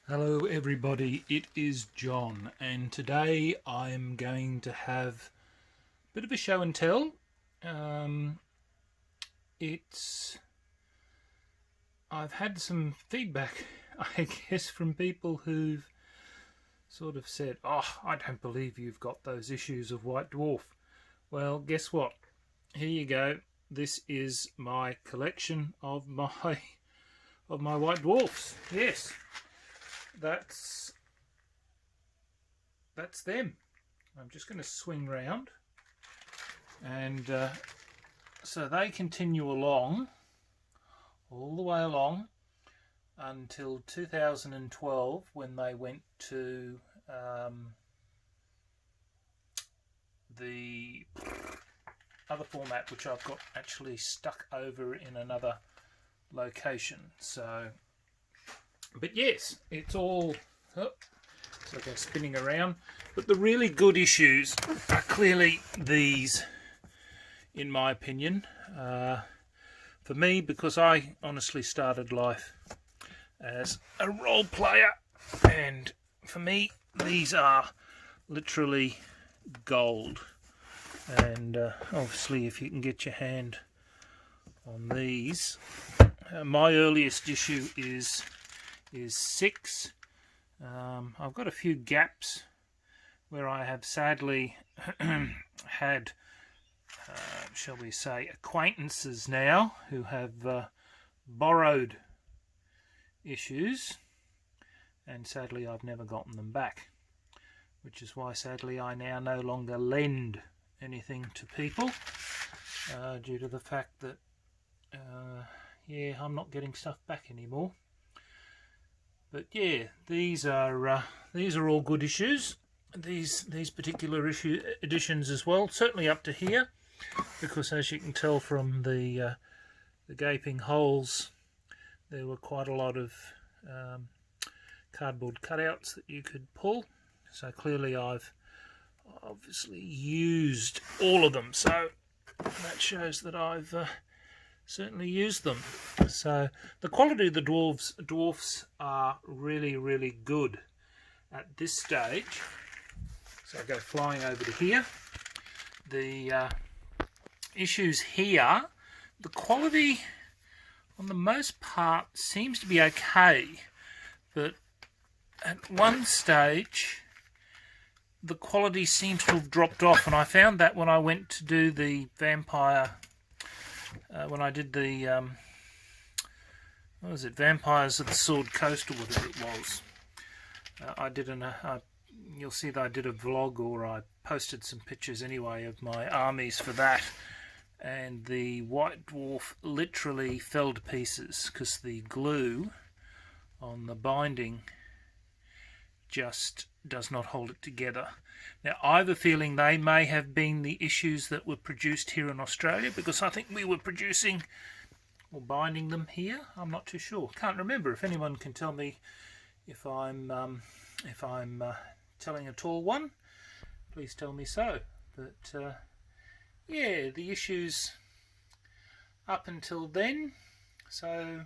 Hello everybody, it is John, and today I'm going to have a bit of a show and tell. I've had some feedback, I guess, from people who've sort of said, "Oh, I don't believe you've got those issues of White Dwarf." Well, guess what? Here you go. This is my collection of my White Dwarfs. Yes, that's them. I'm just going to swing round, and so they continue along all the way along until 2012, when they went to the other format, which I've got actually stuck over in another location. So, but yes, it's all so they're spinning around. But the really good issues are clearly these, in my opinion. For me, because I honestly started life as a role player, and for me these are literally gold. And obviously if you can get your hand on these, my earliest issue is 6. I've got a few gaps where I have sadly had shall we say, acquaintances now who have borrowed issues, and sadly I've never gotten them back, which is why sadly I now no longer lend anything to people due to the fact that yeah, I'm not getting stuff back anymore. But yeah, these are all good issues. These particular editions as well, certainly up to here, because as you can tell from the gaping holes, there were quite a lot of cardboard cutouts that you could pull. So clearly I've obviously used all of them, so that shows that I've certainly used them. So the quality of the dwarfs are really good at this stage. So I go flying over to here. The issues here, the quality on the most part seems to be okay, but at one stage the quality seems to have dropped off, and I found that when I went to do the vampire, when I did the what was it, Vampires of the Sword Coast or whatever it was. I did you'll see that I did a vlog, or I posted some pictures anyway of my armies for that, and the White Dwarf literally fell to pieces because the glue on the binding just does not hold it together. Now I have a feeling they may have been the issues that were produced here in Australia, because I think we were producing or binding them here. I'm not too sure, can't remember. If anyone can tell me if I'm telling a tall one, please tell me so. But yeah, the issues up until then. So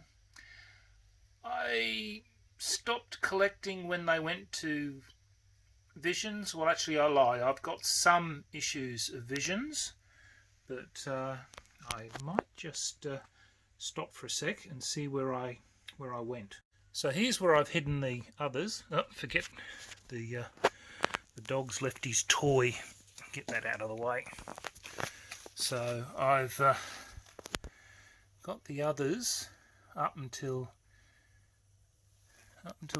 I stopped collecting when they went to Visions. Well, actually I lie, I've got some issues of Visions, but I might just stop for a sec and see where I went. So here's where I've hidden the others. Oh, forget the dog's left his toy. Get that out of the way. So I've got the others up until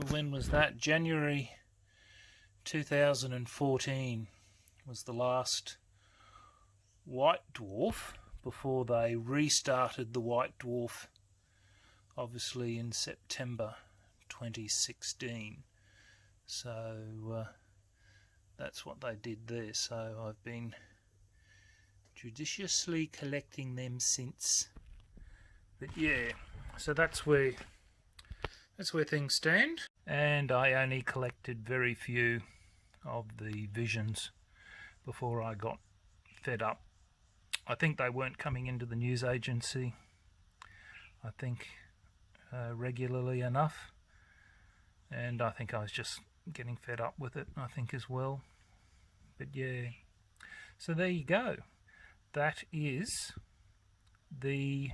when was that? January 2014 was the last White Dwarf, before they restarted the White Dwarf obviously in September 2016. So that's what they did there. So I've been judiciously collecting them since. But yeah, so that's where things stand. And I only collected very few of the Visions before I got fed up. I think they weren't coming into the news agency, I think, regularly enough. and I think I was just getting fed up with it, I think, as well. But yeah, so there you go. That is the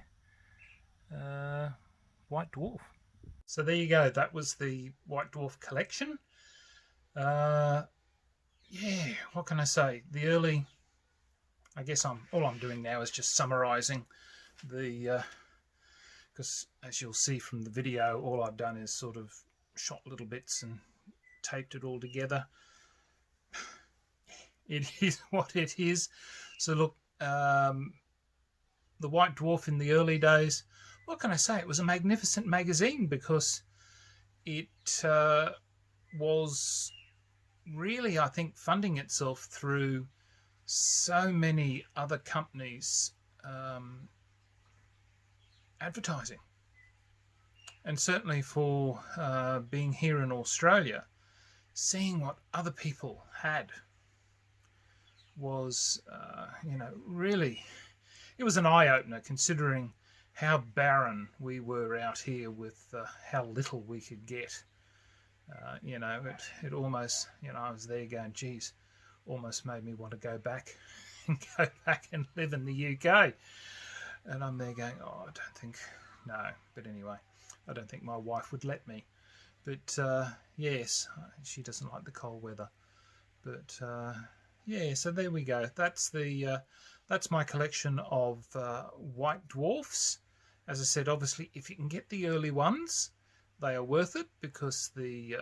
White Dwarf. So there you go. That was the White Dwarf collection. Yeah, what can I say? The early, I guess all I'm doing now is just summarising the, because as you'll see from the video, all I've done is sort of shot little bits and taped it all together. It is what it is. So look, the White Dwarf in the early days, what can I say? It was a magnificent magazine because it was really, I think, funding itself through so many other companies advertising. And certainly for being here in Australia, seeing what other people had was, really, it was an eye-opener, considering how barren we were out here with how little we could get. It almost, I was there going, geez, almost made me want to go back and live in the UK. And I'm there going, oh, I don't think, no. But anyway, I don't think my wife would let me. But yes, she doesn't like the cold weather. But yeah, so there we go. That's my collection of White Dwarfs. As I said, obviously, if you can get the early ones, they are worth it, because the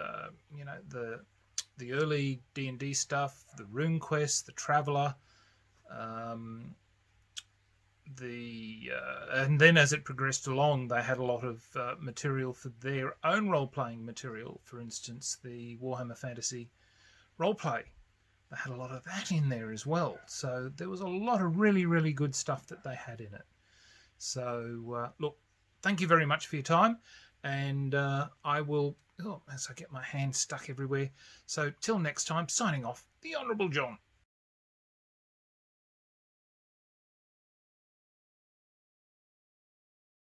early D&D stuff, the RuneQuest, the Traveller, and then as it progressed along, they had a lot of material for their own role-playing material. For instance, the Warhammer Fantasy roleplay. They had a lot of that in there as well. So there was a lot of really, really good stuff that they had in it. So look, thank you very much for your time. And I will, as I get my hand stuck everywhere. So till next time, signing off, the Honourable John.